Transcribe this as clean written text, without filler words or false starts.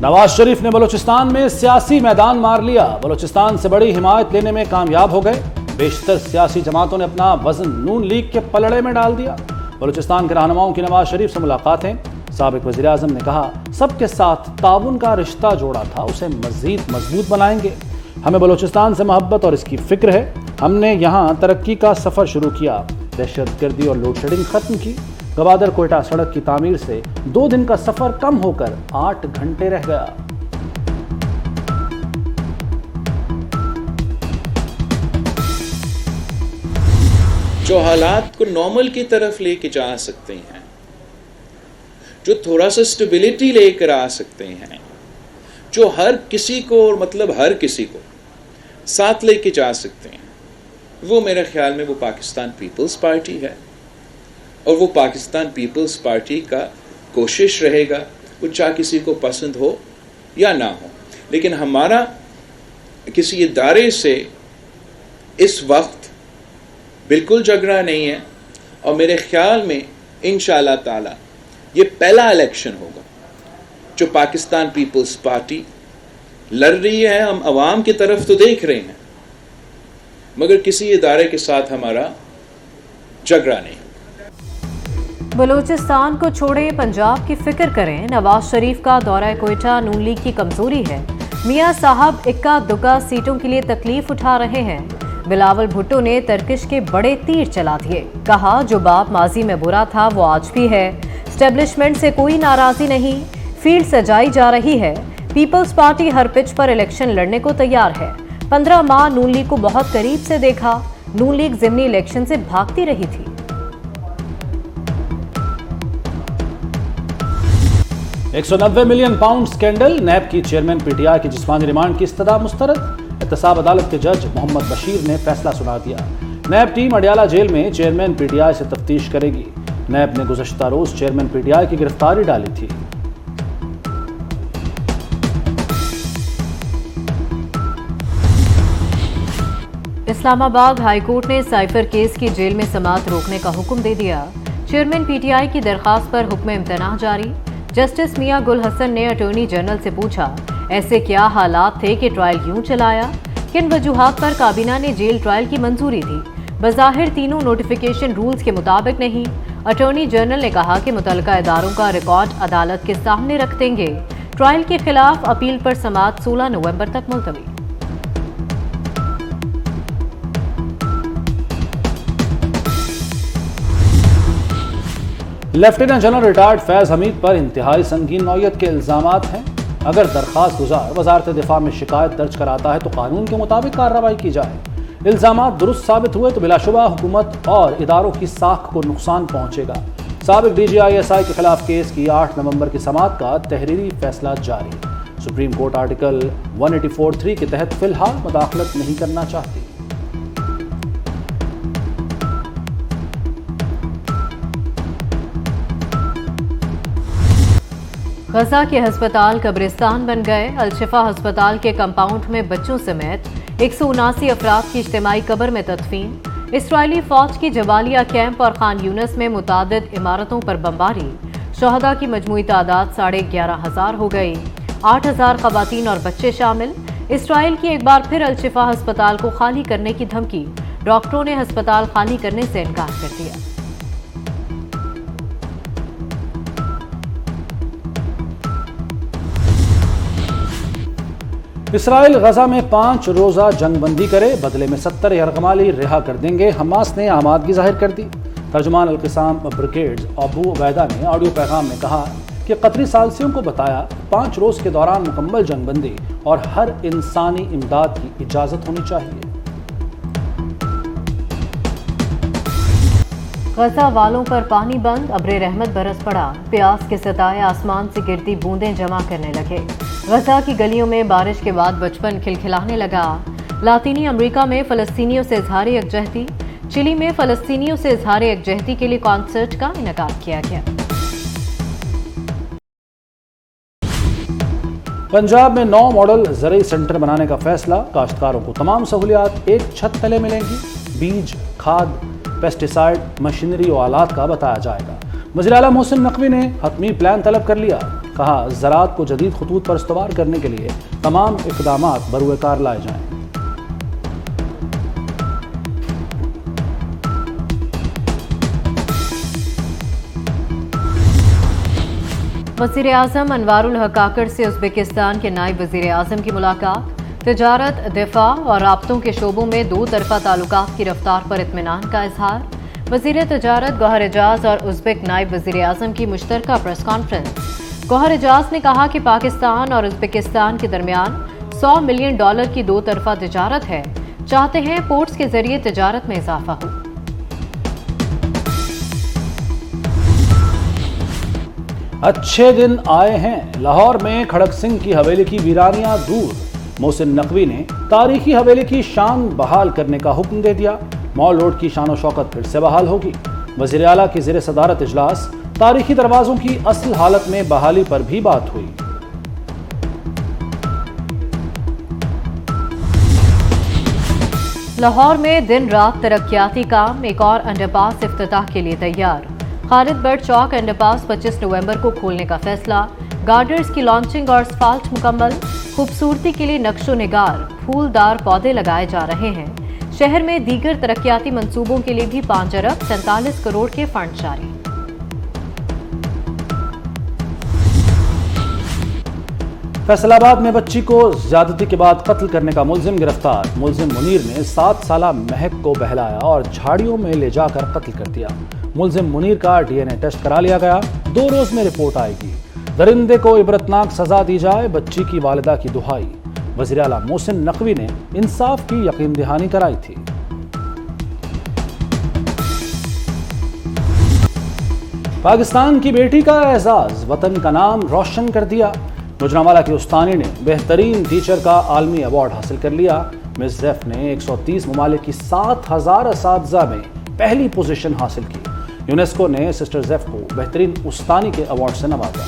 نواز شریف نے بلوچستان میں سیاسی میدان مار لیا، بلوچستان سے بڑی حمایت لینے میں کامیاب ہو گئے، بیشتر سیاسی جماعتوں نے اپنا وزن نون لیگ کے پلڑے میں ڈال دیا۔ بلوچستان کے رہنماؤں کی نواز شریف سے ملاقاتیں، سابق وزیر اعظم نے کہا سب کے ساتھ تعاون کا رشتہ جوڑا تھا، اسے مزید مضبوط بنائیں گے، ہمیں بلوچستان سے محبت اور اس کی فکر ہے، ہم نے یہاں ترقی کا سفر شروع کیا، دہشت گردی اور لوڈ شیڈنگ ختم کی، گوادر کوئٹہ سڑک کی تعمیر سے 2 دن کا سفر کم ہو کر 8 گھنٹے رہ گیا۔ جو حالات کو نارمل کی طرف لے کے جا سکتے ہیں، جو تھوڑا سا سٹیبلٹی لے کر آ سکتے ہیں، جو ہر کسی کو ہر کسی کو ساتھ لے کے جا سکتے ہیں، وہ میرے خیال میں وہ پاکستان پیپلز پارٹی ہے، اور وہ پاکستان پیپلز پارٹی کا کوشش رہے گا، وہ چاہے کسی کو پسند ہو یا نہ ہو، لیکن ہمارا کسی ادارے سے اس وقت بالکل جھگڑا نہیں ہے، اور میرے خیال میں انشاءاللہ تعالی یہ پہلا الیکشن ہوگا جو پاکستان پیپلز پارٹی لڑ رہی ہے۔ ہم عوام کی طرف تو دیکھ رہے ہیں، مگر کسی ادارے کے ساتھ ہمارا جھگڑا نہیں۔ بلوچستان کو چھوڑیں، پنجاب کی فکر کریں، نواز شریف کا دورہ کوئٹہ نون لیگ کی کمزوری ہے، میاں صاحب اکا دکا سیٹوں کے لیے تکلیف اٹھا رہے ہیں۔ بلاول بھٹو نے ترکش کے بڑے تیر چلا دیے، کہا جو باپ ماضی میں برا تھا وہ آج بھی ہے، اسٹیبلشمنٹ سے کوئی ناراضی نہیں، فیلڈ سجائی جا رہی ہے، پیپلز پارٹی ہر پچ پر الیکشن لڑنے کو تیار ہے، 15 ماہ نون لیگ کو بہت قریب سے دیکھا، نون لیگ ضمنی الیکشن سے بھاگتی رہی تھی۔ £190 ملین سکینڈل، نیب کی چیئرمین پی ٹی آئی کی جسمانی ریمانڈ کی استدعا مسترد، احتساب عدالت کے جج محمد بشیر نے فیصلہ سنا دیا، نیب ٹیم اڈیالہ جیل میں چیئرمین پی ٹی آئی سے تفتیش کرے گی، نیب نے گزشتہ روز چیئرمین پی ٹی آئی کی گرفتاری ڈالی تھی۔ اسلام آباد ہائی کورٹ نے سائفر کیس کی جیل میں سماعت روکنے کا حکم دے دیا، چیئرمین پی ٹی آئی کی درخواست پر حکم امتناع جاری، جسٹس میاں گل حسن نے اٹارنی جنرل سے پوچھا ایسے کیا حالات تھے کہ ٹرائل یوں چلایا، کن وجوہات پر کابینہ نے جیل ٹرائل کی منظوری دی، بظاہر تینوں نوٹیفیکیشن رولز کے مطابق نہیں، اٹارنی جنرل نے کہا کہ متعلقہ اداروں کا ریکارڈ عدالت کے سامنے رکھ دیں گے، ٹرائل کے خلاف اپیل پر سماعت 16 نومبر تک ملتوی۔ لیفٹیننٹ جنرل ریٹائرڈ فیض حمید پر انتہائی سنگین نوعیت کے الزامات ہیں، اگر درخواست گزار وزارت دفاع میں شکایت درج کراتا ہے تو قانون کے مطابق کارروائی کی جائے، الزامات درست ثابت ہوئے تو بلا شبہ حکومت اور اداروں کی ساکھ کو نقصان پہنچے گا۔ سابق D G I S I کے خلاف کیس کی 8 نومبر کی سماعت کا تحریری فیصلہ جاری، سپریم کورٹ آرٹیکل 184(3) کے تحت فی الحال مداخلت نہیں کرنا چاہتی۔ غزہ کے ہسپتال قبرستان بن گئے، الشفا ہسپتال کے کمپاؤنڈ میں بچوں سمیت 179 افراد کی اجتماعی قبر میں تدفین، اسرائیلی فوج کی جبالیہ کیمپ اور خان یونس میں متعدد عمارتوں پر بمباری، شہداء کی مجموعی تعداد 11,500 ہو گئی، 8,000 خواتین اور بچے شامل، اسرائیل کی ایک بار پھر الشفا ہسپتال کو خالی کرنے کی دھمکی، ڈاکٹروں نے ہسپتال خالی کرنے سے انکار کر دیا۔ اسرائیل غزہ میں 5 روزہ جنگ بندی کرے، بدلے میں 70 یرغمالی رہا کر دیں گے، حماس نے آمادگی ظاہر کر دی۔ ترجمان القسام بریگیڈ ابو عبیدہ نے آڈیو پیغام میں کہا کہ قطری ثالثیوں کو بتایا 5 روز کے دوران مکمل جنگ بندی اور ہر انسانی امداد کی اجازت ہونی چاہیے۔ غزہ والوں پر پانی بند، ابر رحمت برس پڑا، پیاس کے ستائے آسمان سے گرتی بوندیں جمع کرنے لگے، غزہ کی گلیوں میں بارش کے بعد بچپن کھلکھلانے لگا، لاطینی امریکہ میں فلسطینیوں سے اظہار یکجہتی، چلی میں فلسطینیوں سے اظہار یکجہتی کے لیے کانسرٹ کا انعقاد کیا گیا۔ پنجاب میں 9 ماڈل زرعی سینٹر بنانے کا فیصلہ، کاشتکاروں کو تمام سہولیات ایک چھت تلے ملیں گی، بیج، کھاد، پیسٹی سائیڈ، مشینری و آلات کا بتایا جائے گا، وزیر اعلیٰ محسن نقوی نے حتمی پلان طلب کر لیا، کہا زراعت کو جدید خطوط پر استوار کرنے کے لیے تمام اقدامات بروئے کار لائے جائیں۔ وزیر اعظم انوار الحق کاکڑ سے ازبکستان کے نائب وزیر اعظم کی ملاقات، تجارت، دفاع اور رابطوں کے شعبوں میں دو طرفہ تعلقات کی رفتار پر اطمینان کا اظہار۔ وزیر تجارت گوہر اعجاز اور ازبک نائب وزیر اعظم کی مشترکہ پریس کانفرنس۔ گوہر اعجاز نے کہا کہ پاکستان اور ازبکستان کے درمیان $100 ملین کی دو طرفہ تجارت ہے، چاہتے ہیں پورٹس کے ذریعے تجارت میں اضافہ ہو۔ اچھے دن آئے ہیں، لاہور میں کھڑک سنگھ کی حویلی کی ویرانیاں دور، محسن نقوی نے تاریخی حویلی کی شان بحال کرنے کا حکم دے دیا، مال روڈ کی شان و شوکت پھر سے بحال ہوگی۔ وزیر اعلیٰ کی زیر صدارت اجلاس، تاریخی دروازوں کی اصل حالت میں بحالی پر بھی بات ہوئی۔ لاہور میں دن رات ترقیاتی کام، ایک اور انڈر پاس افتتاح کے لیے تیار۔ خالد بٹ چوک انڈر پاس 25 نومبر کو کھولنے کا فیصلہ، گارڈرز کی لانچنگ اور اسفالٹ مکمل، خوبصورتی کے لیے نقش و نگار پھولدار پودے لگائے جا رہے ہیں۔ شہر میں دیگر ترقیاتی منصوبوں کے لیے بھی 5 ارب 47 کروڑ کے فنڈ جاری۔ فیصل آباد میں بچی کو زیادتی کے بعد قتل کرنے کا ملزم گرفتار، ملزم منیر نے 7 سالہ مہک کو بہلایا اور جھاڑیوں میں لے جا کر قتل کر دیا۔ ملزم منیر کا DNA ٹیسٹ کرا لیا گیا، 2 روز میں رپورٹ آئے گی۔ درندے کو عبرتناک سزا دی جائے، بچی کی والدہ کی دہائی۔ وزیر اعلیٰ محسن نقوی نے انصاف کی یقین دہانی کرائی تھی۔ پاکستان کی بیٹی کا اعزاز، وطن کا نام روشن کر دیا۔ گوجرانوالا کی استانی نے بہترین ٹیچر کا عالمی ایوارڈ حاصل کر لیا۔ مس زیف نے 130 ممالک کی 7000 اساتذہ میں پہلی پوزیشن حاصل کی۔ یونیسکو نے سسٹر زیف کو بہترین استانی کے ایوارڈ سے نوازا۔